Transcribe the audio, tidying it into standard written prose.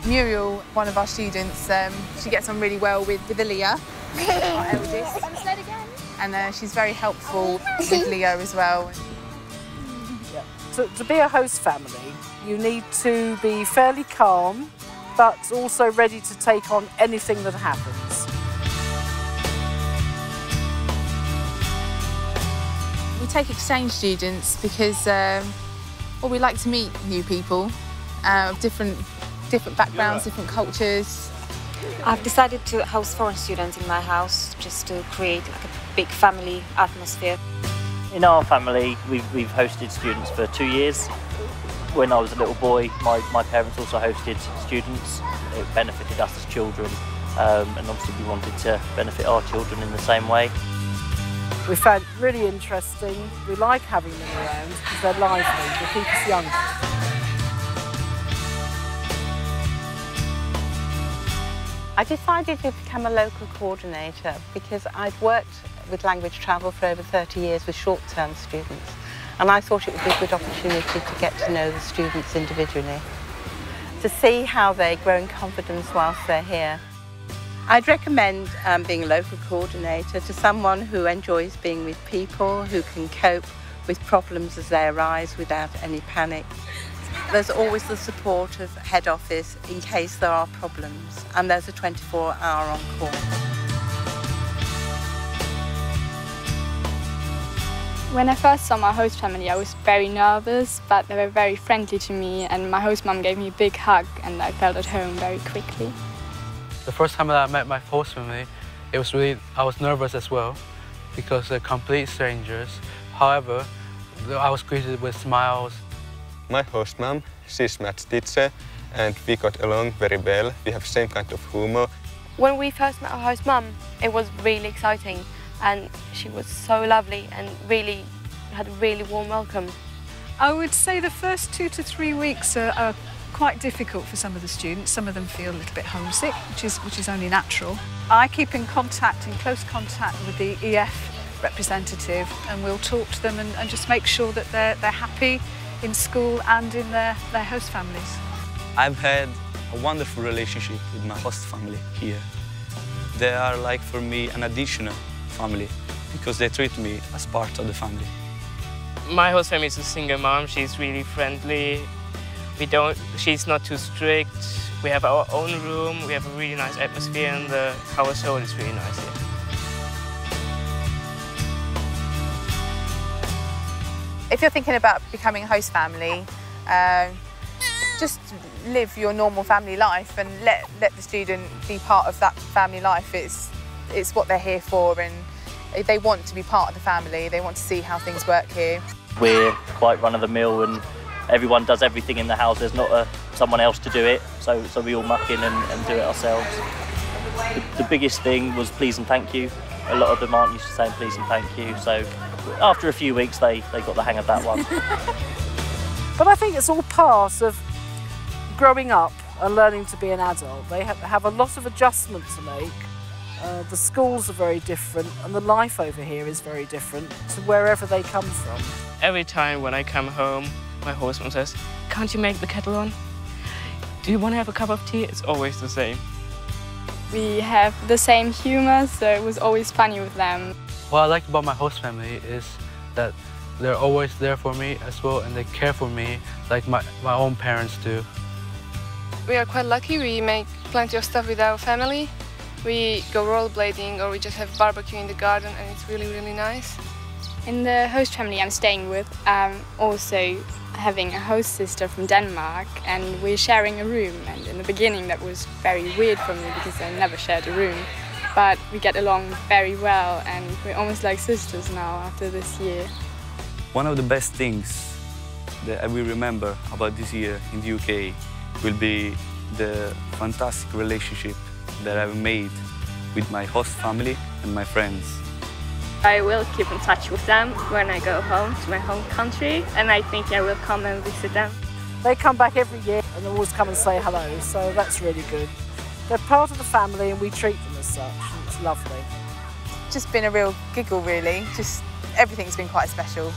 Muriel, one of our students, she gets on really well with Leah, our eldest. And she's very helpful with Leo as well. Yeah. To be a host family, you need to be fairly calm, but also ready to take on anything that happens. We take exchange students because we like to meet new people of different backgrounds, different cultures. I've decided to host foreign students in my house just to create like a big family atmosphere. In our family, we've hosted students for 2 years. When I was a little boy, my parents also hosted students. It benefited us as children, and obviously we wanted to benefit our children in the same way. We found it really interesting. We like having them around because they're lively, they keep us young. I decided to become a local coordinator because I'd worked with language travel for over 30 years with short-term students, and I thought it would be a good opportunity to get to know the students individually, to see how they grow in confidence whilst they're here. I'd recommend being a local coordinator to someone who enjoys being with people, who can cope with problems as they arise without any panic. There's always the support of head office in case there are problems, and there's a 24-hour on call. When I first saw my host family, I was very nervous, but they were very friendly to me, and my host mum gave me a big hug, and I felt at home very quickly. The first time that I met my host family, I was nervous as well, because they're complete strangers. However, I was greeted with smiles. My host mom, she's maths teacher, and we got along very well. We have same kind of humor. When we first met our host mum, it was really exciting, and she was so lovely and really had a really warm welcome. I would say the first 2 to 3 weeks are quite difficult for some of the students. Some of them feel a little bit homesick, which is only natural. I keep in close contact with the EF representative, and we'll talk to them and just make sure that they're happy in school and in their host families. I've had a wonderful relationship with my host family here. They are like for me an additional family because they treat me as part of the family. My host family is a single mom. She's really friendly. She's not too strict. We have our own room. We have a really nice atmosphere, and the household is really nice here. If you're thinking about becoming a host family, just live your normal family life and let the student be part of that family life. It's what they're here for, and they want to be part of the family. They want to see how things work here. We're quite run-of-the-mill, and everyone does everything in the house. There's not someone else to do it, so we all muck in and do it ourselves. The biggest thing was please and thank you. A lot of them aren't used to saying please and thank you, so after a few weeks they got the hang of that one. But I think it's all part of growing up and learning to be an adult. They have a lot of adjustments to make. The schools are very different, and the life over here is very different to wherever they come from. Every time when I come home, my host mom says, "Can't you make the kettle on? Do you want to have a cup of tea?" It's always the same. We have the same humour, so it was always funny with them. What I like about my host family is that they're always there for me as well, and they care for me like my own parents do. We are quite lucky. We make plenty of stuff with our family. We go rollerblading, or we just have barbecue in the garden, and it's really, really nice. In the host family I'm staying with, also having a host sister from Denmark, and we're sharing a room. And in the beginning that was very weird for me because I never shared a room. But we get along very well, and we're almost like sisters now after this year. One of the best things that I will remember about this year in the UK will be the fantastic relationship that I've made with my host family and my friends. I will keep in touch with them when I go home to my home country, and I think I will come and visit them. They come back every year and always come and say hello, so that's really good. They're part of the family, and we treat them as such, and it's lovely. Just been a real giggle, really. Just everything's been quite special.